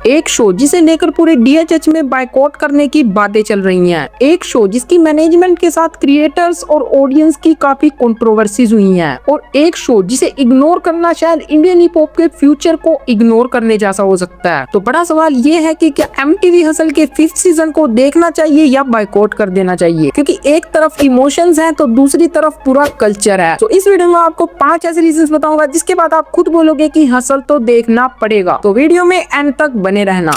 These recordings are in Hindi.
एक शो जिसे लेकर पूरे DHH में बायकॉट करने की बातें चल रही हैं। एक शो जिसकी मैनेजमेंट के साथ क्रिएटर्स और ऑडियंस की काफी कंट्रोवर्सीज हुई हैं। और एक शो जिसे इग्नोर करना शायद इंडियन हिप हॉप के फ्यूचर को इग्नोर करने जैसा हो सकता है। तो बड़ा सवाल ये है कि क्या MTV हसल के 5th सीजन को देखना चाहिए या बायकॉट कर देना चाहिए, क्योंकि एक तरफ इमोशंस हैं तो दूसरी तरफ पूरा कल्चर है। तो इस वीडियो में आपको 5 ऐसे रीजंस बताऊंगा जिसके बाद आप खुद बोलोगे कि हसल तो देखना पड़ेगा। तो वीडियो में एंड तक बने रहना।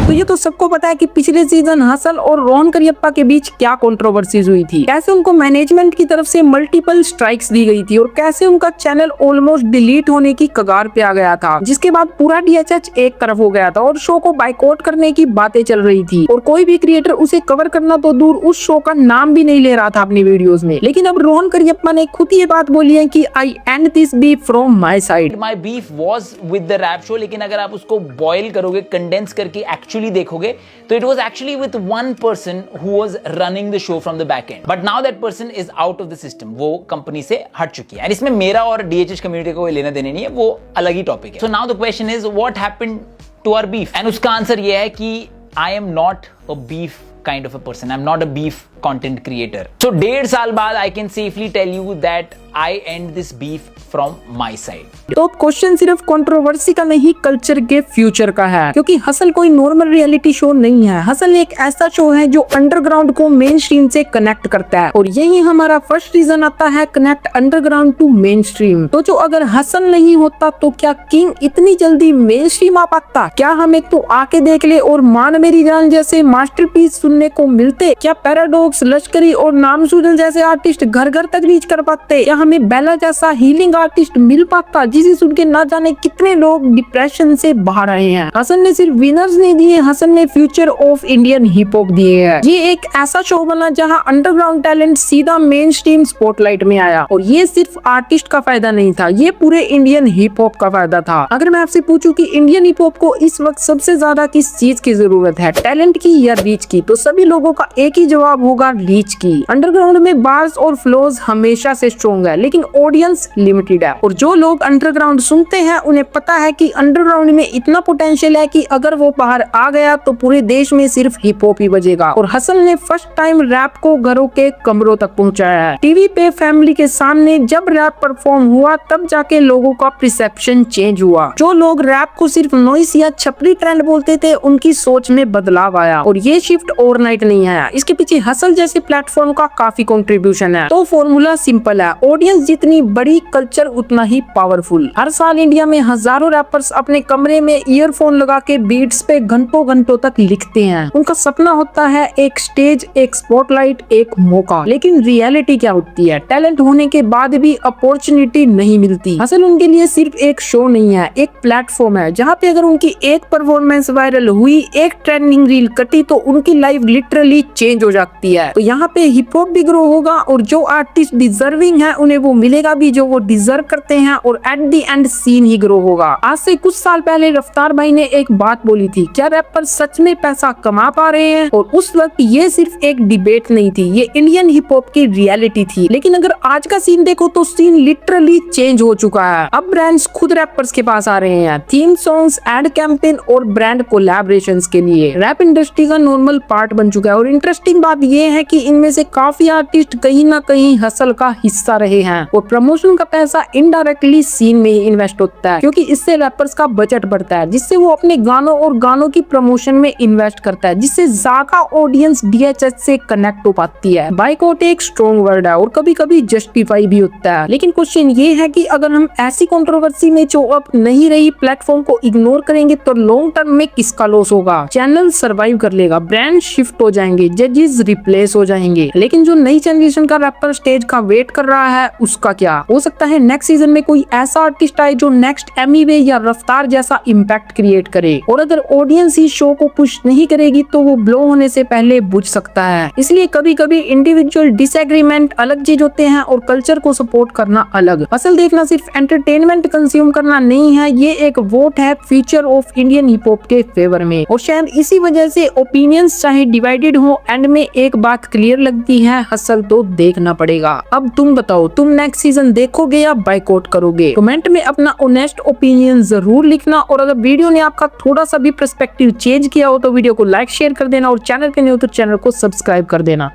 तो ये तो सबको पता है कि पिछले सीजन हसल और रोहन करियप्पा के बीच क्या कंट्रोवर्सीज हुई थी, कैसे उनको मैनेजमेंट की तरफ से मल्टीपल स्ट्राइक्स दी गई थी और कैसे उनका चैनल ऑलमोस्ट डिलीट होने की कगार पे आ गया था, जिसके बाद पूरा DHH एक तरफ हो गया था और शो को बायकॉट करने की बातें चल रही थी और कोई भी क्रिएटर उसे कवर करना तो दूर उस शो का नाम भी नहीं ले रहा था अपनी वीडियोस में। लेकिन अब रोहन करियप्पा ने खुद ये बात बोली है कि I and this beef from my side. My beef was with the rap show, लेकिन अगर आप उसको बॉयल करोगे, कंडेंस करके एक्चुअली देखोगे तो it was actually with one person who was running the show from the back and, but now that person is out of the system, वो कंपनी से हट चुकी है। एंड इसमें मेरा और DHH कम्युनिटी को कोई लेना देने नहीं है, वो अलग ही टॉपिक है। So now the question is what happened to our beef, and उसका आंसर ये है कि I am not a beef kind of a person. I'm not a beef content creator. So 1.5 साल बाद I can safely tell you that I end this beef from my side. तो क्वेश्चन सिर्फ कंट्रोवर्सी का नहीं, कल्चर के फ्यूचर का है, क्योंकि हसल कोई नॉर्मल रियलिटी शो नहीं है। हसल एक ऐसा शो है जो अंडरग्राउंड को मेन स्ट्रीम से कनेक्ट करता है और यही हमारा फर्स्ट रीजन आता है, connect underground to mainstream. तो जो अगर हसल नहीं होता तो क्या किंग इतनी जल्दी मेन स्ट्रीम आ पाता? क्या हम एक तो आके देख ले और मान मेरी जान जैसे मास्टरपीस सुनने को मिलते? क्या पैराडॉक्स, लश्करी और नामसूदन जैसे आर्टिस्ट घर घर तक रीच कर पाते? क्या हमें बेला जैसा हीलिंग आर्टिस्ट मिल पाता जिसे सुन के ना जाने कितने लोग डिप्रेशन से बाहर आए हैं? हसन ने सिर्फ विनर्स नहीं दिए, हसन ने future of Indian hip hop दिए हैं। ये एक ऐसा शो बना जहां अंडरग्राउंड टैलेंट सीधा मेन स्ट्रीम स्पॉटलाइट में आया और ये सिर्फ आर्टिस्ट का फायदा नहीं था, ये पूरे इंडियन हिप हॉप का फायदा था। अगर मैं आपसे पूछूं कि इंडियन हिप हॉप को इस वक्त सबसे ज्यादा किस चीज की जरूरत है, टैलेंट की या रीच की, तो सभी लोगों का एक ही जवाब होगा, रीच की। अंडरग्राउंड में बार्स और फ्लोज हमेशा से स्ट्रॉन्ग है, लेकिन ऑडियंस लिमिटेड है और जो लोग अंडरग्राउंड सुनते हैं उन्हें पता है कि अंडरग्राउंड में इतना पोटेंशियल है कि अगर वो बाहर आ गया तो पूरे देश में सिर्फ हिप हॉप ही बजेगा। और हसल ने फर्स्ट टाइम रैप को घरों के कमरों तक पहुंचाया है। टीवी पे फैमिली के सामने जब रैप परफॉर्म हुआ तब जाके लोगों का परसेप्शन चेंज हुआ। जो लोग रैप को सिर्फ नॉइस या छपरी ट्रेंड बोलते थे उनकी सोच में बदलाव आया और ये शिफ्ट ओवरनाइट नहीं आया, इसके पीछे हसल जैसे प्लेटफॉर्म का काफी कंट्रीब्यूशन है। तो फॉर्मूला सिंपल है, ऑडियंस जितनी बड़ी कल्चर उतना ही पावरफुल। हर साल इंडिया में हजारों रैपर्स अपने कमरे में ईयरफोन लगा के बीट्स पे घंटों घंटों तक लिखते हैं। उनका सपना होता है एक स्टेज, एक स्पॉटलाइट, एक मौका। लेकिन रियलिटी क्या होती है? टैलेंट होने के बाद भी अपॉर्चुनिटी नहीं मिलती। हसल उनके लिए सिर्फ एक शो नहीं है, एक प्लेटफॉर्म है जहाँ पे अगर उनकी एक परफॉर्मेंस वायरल हुई, एक ट्रेंडिंग रील कटी तो उनकी लाइफ लिटरली चेंज हो जाती है। तो यहाँ पे हिप हॉप भी ग्रो होगा और जो आर्टिस्ट डिजर्विंग है उन्हें वो मिलेगा भी जो वो डिजर्व करते हैं और एट द एंड सीन ही ग्रो होगा। आज से कुछ साल पहले रफ्तार भाई ने एक बात बोली थी, क्या रैपर सच में पैसा कमा पा रहे हैं? और उस वक्त ये सिर्फ एक डिबेट नहीं थी, ये इंडियन हिप हॉप की रियलिटी थी। लेकिन अगर आज का सीन देखो तो सीन लिटरली चेंज हो चुका है। अब ब्रांड्स खुद रैपर्स के पास आ रहे हैं, थीम सॉन्ग्स, एड कैंपेन और ब्रांड कोलैबोरेशंस के लिए। रैप इंडस्ट्री का नॉर्मल पार्ट बन चुका है और इंटरेस्टिंग बात ये है कि इनमें से काफी आर्टिस्ट कहीं ना कहीं हसल का हिस्सा रहे हैं और प्रमोशन का पैसा इनडायरेक्टली सीन में ही इन्वेस्ट होता है, क्योंकि इससे रैपर्स का बजट बढ़ता है, जिससे वो अपने गानों और गानों की प्रमोशन में इन्वेस्ट करता है, जिससे ज्यादा ऑडियंस DHH से कनेक्ट हो पाती है। बायकॉट एक स्ट्रॉन्ग वर्ड है और कभी कभी जस्टिफाई भी होता है, लेकिन क्वेश्चन ये है कि अगर हम ऐसी कंट्रोवर्सी में जो अब नहीं रही प्लेटफॉर्म को इग्नोर करेंगे तो लॉन्ग टर्म में किसका लॉस होगा? चैनल सर्वाइव कर लेगा, ब्रांड शिफ्ट हो जाएंगे, जजेस रिप्लेस हो जाएंगे, लेकिन जो नई जनरेशन का रैपर स्टेज का वेट कर रहा है उसका क्या? हो सकता है नेक्स्ट सीजन में कोई ऐसा आर्टिस्ट आए जो नेक्स्ट एमीवे या रफ्तार जैसा इम्पैक्ट क्रिएट करे, और अगर ऑडियंस ही शो को पुश नहीं करेगी तो वो ब्लो होने से पहले बुझ सकता है। इसलिए कभी कभी इंडिविजुअल डिसएग्रीमेंट अलग चीज होते हैं और कल्चर को सपोर्ट करना अलग। असल देखना सिर्फ एंटरटेनमेंट कंज्यूम करना नहीं है, ये एक वोट है future of Indian hip hop के फेवर में। और शायद इसी वजह से ओपिनियंस चाहे डिवाइडेड हो, एंड में एक बात क्लियर लगती है, हसल तो देखना पड़ेगा। अब तुम बताओ, तुम नेक्स्ट सीजन देखोगे या बाइकआउट करोगे? कमेंट में अपना ऑनेस्ट ओपिनियन जरूर लिखना, और अगर वीडियो ने आपका थोड़ा सा भी पर्सपेक्टिव चेंज किया हो तो वीडियो को लाइक शेयर कर देना, और चैनल पे नहीं हो तो चैनल को सब्सक्राइब कर देना।